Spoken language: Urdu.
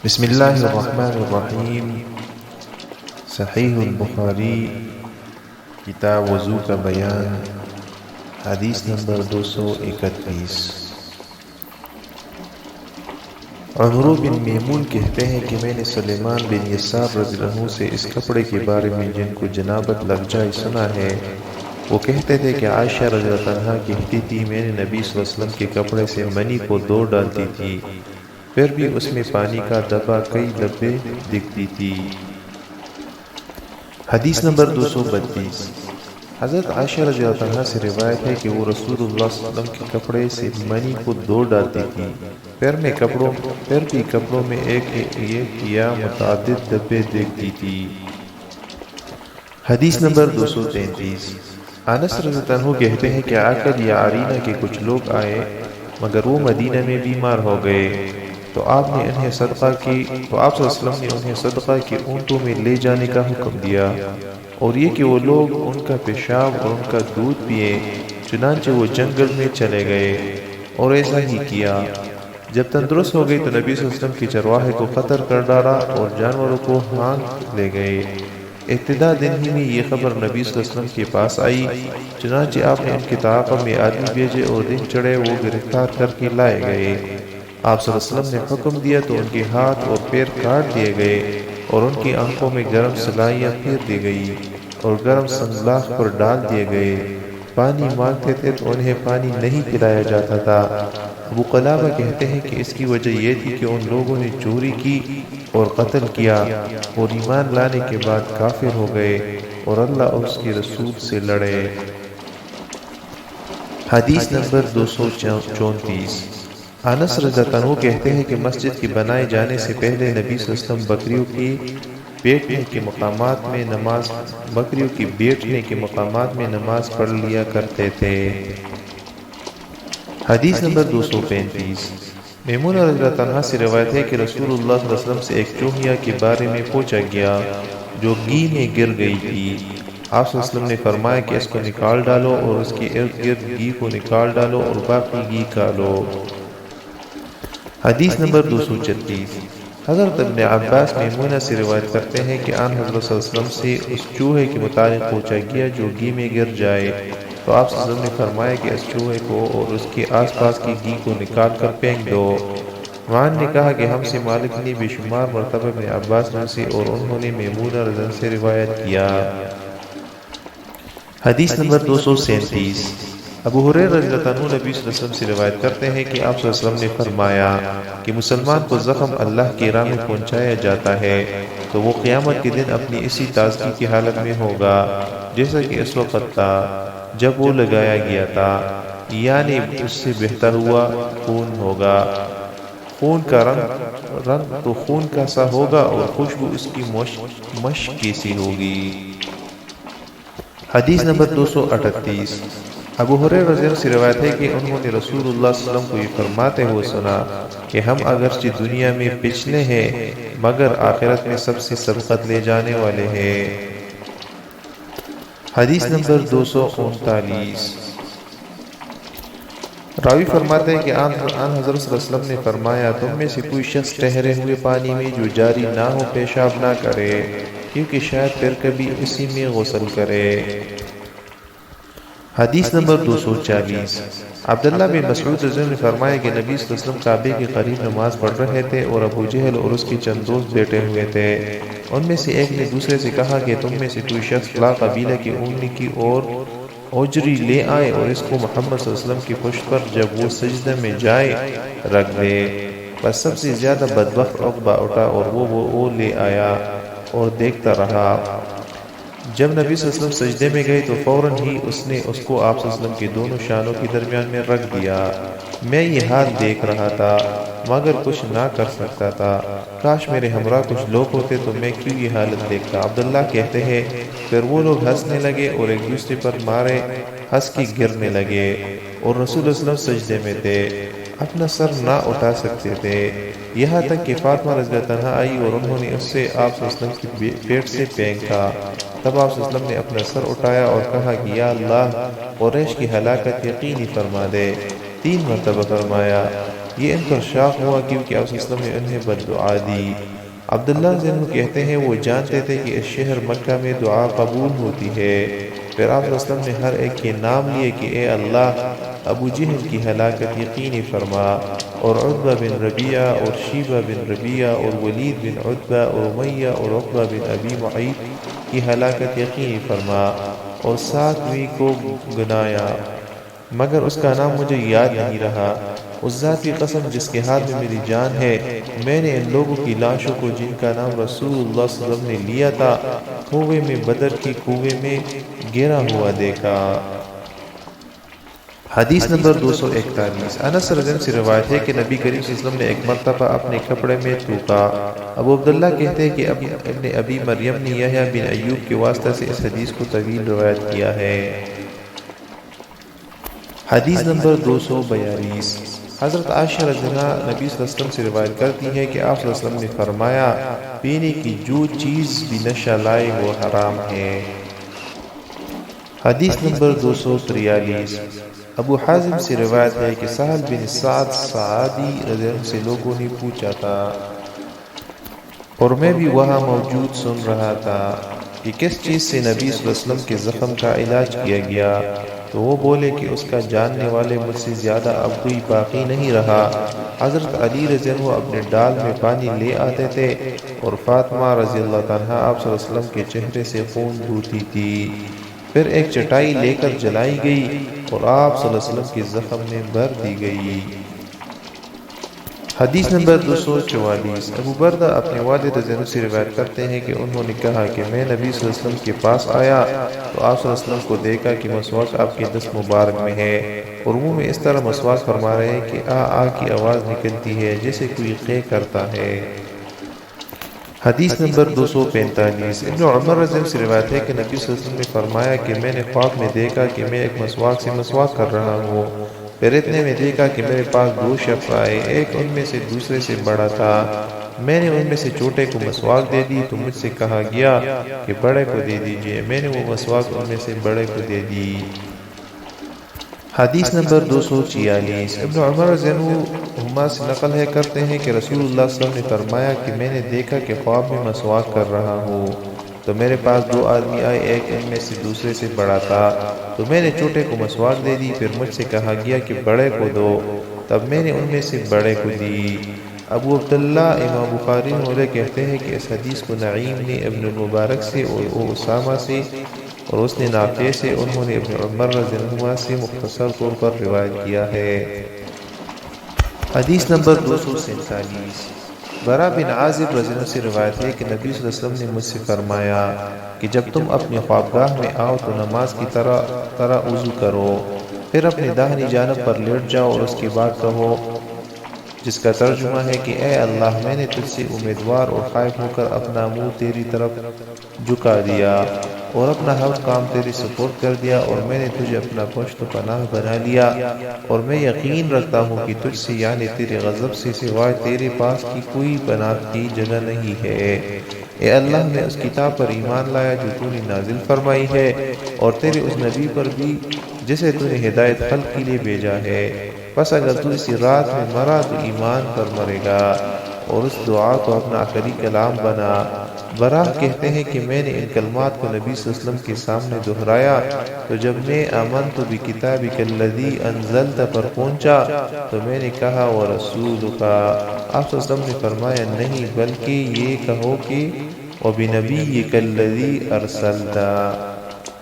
بسم اللہ الرحمن الرحیم۔ صحیح البخاری، کتاب وضو کا بیان، حدیث نمبر 231۔ عمرو بن میمون کہتے ہیں کہ میں نے سلیمان بن یسار رضی اللہ عنہ سے اس کپڑے کے بارے میں جن کو جنابت لگ جائے سنا ہے۔ وہ کہتے تھے کہ عائشہ رضی اللہ عنہا کہتی تھی میں نے نبی صلی اللہ علیہ وسلم کے کپڑے سے منی کو دھو ڈالتی تھی، پھر بھی اس میں پانی کا دبا کئی دبے دکھتی تھی۔ حدیث نمبر 232۔ حضرت عائشہ رضی اللہ عنہا سے روایت ہے کہ وہ رسول اللہ صلی اللہ علیہ وسلم کے کپڑے سے منی کو دھو ڈالتی تھی، پھر بھی کپڑوں میں ایک یا متعدد دبے دیکھتی تھی۔ حدیث نمبر 233۔ انس رضی اللہ عنہ کہتے ہیں کہ عقد یا عرینہ کے کچھ لوگ آئے مگر وہ مدینہ میں بیمار ہو گئے، تو آپ صلی اللہ علیہ وسلم نے انہیں صدقہ کی اونٹوں میں لے جانے کا حکم دیا، اور یہ کہ وہ لوگ ان کا پیشاب اور ان کا دودھ پیے۔ چنانچہ وہ جنگل میں چلے گئے اور ایسا ہی کیا۔ جب تندرست ہو گئی تو نبی صلی اللہ علیہ وسلم کے چرواہے کو قتل کر ڈالا اور جانوروں کو ہانک لے گئے۔ ابتدا دن ہی میں یہ خبر نبی صلی اللہ علیہ وسلم کے پاس آئی، چنانچہ آپ نے ان کے تعاقب میں آدمی بھیجے اور دن چڑھے وہ گرفتار کر کے لائے گئے۔ آپ صلی اللہ علیہ وسلم نے حکم دیا تو ان کے ہاتھ اور پیر کاٹ دیے گئے اور ان کی آنکھوں میں گرم سلائیاں پھیر دی گئی اور گرم سنگلاخ پر ڈال دیے گئے۔ پانی مانگتے تھے تو انہیں پانی نہیں پلایا جاتا تھا۔ ابو قلابہ کہتے ہیں کہ اس کی وجہ یہ تھی کہ ان لوگوں نے چوری کی اور قتل کیا اور ایمان لانے کے بعد کافر ہو گئے اور اللہ اور اس کے رسول سے لڑے۔ حدیث نمبر 234۔ انس رضی اللہ عنہ کہتے ہیں کہ مسجد کے بنائے جانے سے پہلے نبی صلی اللہ علیہ وسلم بکریوں کی بیٹھنے کے مقامات میں نماز پڑھ لیا کرتے تھے۔ حدیث نمبر 235۔ میمونہ رضی اللہ عنہا سے روایت ہے کہ رسول اللہ صلی اللہ علیہ وسلم سے ایک چوہیا کے بارے میں پوچھا گیا جو گھی میں گر گئی تھی۔ آپ صلی اللہ علیہ وسلم نے فرمایا کہ اس کو نکال ڈالو اور اس کے ارد گرد گھی کو نکال ڈالو اور باقی گھی کھا لو۔ حدیث نمبر 236۔ حضرت ابن عباس میمونہ سے روایت کرتے ہیں کہ آن حضرت صلی اللہ علیہ وسلم سے اس چوہے کے متعلق پوچھا گیا جو گھی میں گر جائے، تو آپ صلی اللہ علیہ وسلم نے فرمایا کہ اس چوہے کو اور اس کے آس پاس کی گھی کو نکال کر پھینک دو۔ وعن نے کہا کہ ہم سے مالک نے بے شمار مرتبہ ابن عباس نے سے اور انہوں نے میمونہ رضی اللہ عنہا سے روایت کیا۔ حدیث نمبر 237۔ ابو ہریرہ رضی اللہ عنہ نبی صلی اللہ علیہ وسلم سے روایت کرتے ہیں کہ آپ صلی اللہ علیہ وسلم نے فرمایا کہ مسلمان کو زخم اللہ کی راہ میں پہنچایا جاتا ہے تو وہ قیامت کے دن اپنی اسی تازگی کی حالت میں ہوگا جیسا کہ اس وقت تھا جب وہ لگایا گیا تھا، یعنی اس سے بہتر ہوا خون ہوگا۔ خون کا رنگ تو خون کا سا ہوگا اور خوشبو اس کی مشک کی سی ہوگی۔ حدیث نمبر 238۔ ابو ہریرہ رضی اللہ عنہ سے روایت ہے کہ انہوں نے رسول اللہ صلی اللہ علیہ وسلم کو یہ فرماتے ہوئے سنا کہ ہم اگرچہ دنیا میں پچھلے ہیں مگر آخرت میں سب سے سبقت لے جانے والے ہیں۔ حدیث نمبر 239۔ راوی فرماتے ہیں کہ آن حضرت صلی اللہ علیہ وسلم نے فرمایا تم میں سے کوئی شخص ٹھہرے ہوئے پانی میں جو جاری نہ ہو پیشاب نہ کرے، کیونکہ شاید پھر کبھی اسی میں غسل کرے۔ حدیث نمبر 240۔ عبداللہ بن مسعود رضی اللہ عنہ نے فرمایا کہ نبی صلی اللہ علیہ وسلم کعبے کے قریب نماز پڑھ رہے تھے اور ابو جہل اور اس کے چند دوست بیٹھے ہوئے تھے۔ ان میں سے ایک نے دوسرے سے کہا کہ تم میں سے کوئی شخص فلاں قبیلہ کی اونٹنی کی اور اوجری لے آئے اور اس کو محمد صلی اللہ علیہ وسلم کی پشت پر جب وہ سجدہ میں جائے رکھ دے۔ بس سب سے زیادہ بدبخت عقبہ اٹھا اور وہ لے آیا اور دیکھتا رہا۔ جب نبی صلی اللہ علیہ وسلم سجدے میں گئے تو فوراً ہی اس نے اس کو آپ صلی اللہ علیہ وسلم کے دونوں شانوں کے درمیان میں رکھ دیا۔ میں یہ حال دیکھ رہا تھا مگر کچھ نہ کر سکتا تھا، کاش میرے ہمراہ کچھ لوگ ہوتے تو میں کیوں یہ حالت دیکھتا۔ عبداللہ کہتے ہیں پھر وہ لوگ ہنسنے لگے اور ایک دوسرے پر مارے ہنس کے گرنے لگے، اور رسول اللہ صلی اللہ علیہ وسلم سجدے میں تھے، اپنا سر نہ اٹھا سکتے تھے، یہاں تک کہ فاطمہ رضی اللہ عنہا آئی اور انہوں نے اس سے آپ صلی اللہ علیہ وسلم کی پیٹ سے پھینکا۔ تب آپ صلی اللہ علیہ وسلم نے اپنا سر اٹھایا اور کہا کہ یا اللہ قریش کی ہلاکت یقینی فرما دے۔ 3 مرتبہ فرمایا۔ یہ ان پر شاق ہوا کیونکہ آپ صلی اللہ علیہ وسلم نے انہیں بد دعا دی۔ عبداللہ عنہ کہتے ہیں وہ جانتے تھے کہ اس شہر مکہ میں دعا قبول ہوتی ہے۔ پھر آپ صلی اللہ علیہ وسلم نے ہر ایک کے نام لیے کہ اے اللہ ابو جہل کی ہلاکت یقینی فرما، اور عتبہ بن ربیعہ اور شیبہ بن ربیعہ اور ولید بن عتبہ اور امیہ اور عقبہ بن ابی معیط کی ہلاکت یقینی فرما، اور ساتویں کو گنایا مگر اس کا نام مجھے یاد نہیں رہا۔ اس ذات کی قسم جس کے ہاتھ میں میری جان ہے، میں نے ان لوگوں کی لاشوں کو جن کا نام رسول اللہ صلی اللہ علیہ وسلم نے لیا تھا کنویں میں بدر کی کنویں میں گرا ہوا دیکھا۔ حدیث نمبر 241۔ انس رضی اللہ عنہ سے روایت ہے کہ نبی کریم صلی اللہ علیہ وسلم نے ایک مرتبہ اپنے کپڑے میں تھوکا۔ ابو عبداللہ کہتے ہیں کہ ابن ابی مریم نے یحییٰ بن ایوب کے واسطہ سے اس حدیث کو طویل روایت کیا ہے۔ حدیث نمبر 242۔ حضرت عائشہ رضی اللہ عنہا نبی صلی اللہ علیہ وسلم سے روایت کرتی ہے کہ آپ صلی اللہ علیہ وسلم نے فرمایا پینے کی جو چیز بھی نشہ لائے وہ حرام ہے۔ حدیث نمبر 243۔ ابو حازم سے روایت ہے کہ سہل بن سعد سعادی رضی اللہ عنہ سے لوگوں نے پوچھا تھا اور میں بھی وہاں موجود سن رہا تھا کہ کس چیز سے نبی صلی اللہ علیہ وسلم کے زخم کا علاج کیا گیا، تو وہ بولے کہ اس کا جاننے والے مجھ سے زیادہ اب کوئی باقی نہیں رہا۔ حضرت علی رضی اللہ عنہ اپنے ڈال میں پانی لے آتے تھے اور فاطمہ رضی اللہ عنہا آپ صلی اللہ علیہ وسلم کے چہرے سے خون دھوتی تھی۔ پھر ایک چٹائی لے کر جلائی گئی اور آپ صلی اللہ علیہ وسلم کے زخم میں بھر دی گئی۔ حدیث نمبر 244۔ ابو بردہ اپنے والد رضی اللہ عنہ سے روایت کرتے ہیں کہ انہوں نے کہا کہ میں نبی صلی اللہ علیہ وسلم کے پاس آیا تو آپ صلی اللہ علیہ وسلم کو دیکھا کہ مسواک آپ کے دست مبارک میں ہے اور منہ میں اس طرح مسواک فرما رہے ہیں کہ آ کی آواز نکلتی ہے جیسے کوئی قے کرتا ہے۔ حدیث نمبر 245۔ ابن عمر رضی اللہ عنہ سے روایت ہے کہ نبی صلی اللہ علیہ وسلم نے فرمایا کہ میں نے خواب میں دیکھا کہ میں ایک مسواک سے مسواک کر رہا ہوں، پھر اتنے میں دیکھا کہ میرے پاس دو شخص آئے، ایک ان میں سے دوسرے سے بڑا تھا، میں نے ان میں سے چھوٹے کو مسواک دے دی تو مجھ سے کہا گیا کہ بڑے کو دے دیجئے، میں نے وہ مسواک ان میں سے بڑے کو دے دی۔ حدیث نمبر 246۔ ابن عمر رضی اللہ عنہما سے نقل ہے کرتے ہیں کہ رسول اللہ صلی اللہ علیہ وسلم نے فرمایا کہ میں نے دیکھا کہ خواب میں مسواک کر رہا ہوں تو میرے پاس دو آدمی آئے، ایک ان میں سے دوسرے سے بڑا تھا، تو میں نے چھوٹے کو مسواک دے دی، پھر مجھ سے کہا گیا کہ بڑے کو دو، تب میں نے ان میں سے بڑے کو دی۔ ابو عبداللہ امام بخاری مولا کہتے ہیں کہ اس حدیث کو نعیم نے ابن المبارک سے اور اسامہ سے اور اس نے نافع سے، انہوں نے ابن عمر رضی اللہ عنہ سے مختصر طور پر روایت کیا ہے۔ حدیث نمبر 247۔ برا بن عازب رضی اللہ عنہ سے روایت ہے کہ نبی صلی اللہ علیہ وسلم نے مجھ سے فرمایا کہ جب تم اپنی خوابگاہ میں آؤ تو نماز کی طرح وضو کرو، پھر اپنی داہنی جانب پر لیٹ جاؤ اور اس کے بعد کہو، جس کا ترجمہ ہے کہ اے اللہ میں نے تجھ سے امیدوار اور خائف ہو کر اپنا منہ تیری طرف جھکا دیا اور اپنا ہر کام تیری سپرد کر دیا، اور میں نے تجھے اپنا پشت و پناہ بنا لیا، اور میں یقین رکھتا ہوں کہ تجھ سے یعنی تیرے غضب سے سوائے تیرے پاس کی کوئی پناہ کی جگہ نہیں ہے۔ اے اللہ میں اس کتاب پر ایمان لایا جو تو نے نازل فرمائی ہے، اور تیرے اس نبی پر بھی جسے تو نے ہدایت خلق کے لیے بھیجا ہے، پس اگر تو اسی رات میں مرا تو ایمان پر مرے گا، اور اس دعا کو اپنا آخری کلام بنا۔ براہ کہتے ہیں کہ میں نے ان کلمات کو نبی صلی اللہ علیہ وسلم کے سامنے دہرایا تو جب میں آمنت بکتابک الذی انزلت پر پہنچا تو میں نے کہا ورسولک، آپ صلی اللہ علیہ وسلم نے فرمایا نہیں بلکہ یہ کہو کہ وبنبیک الذی ارسلت۔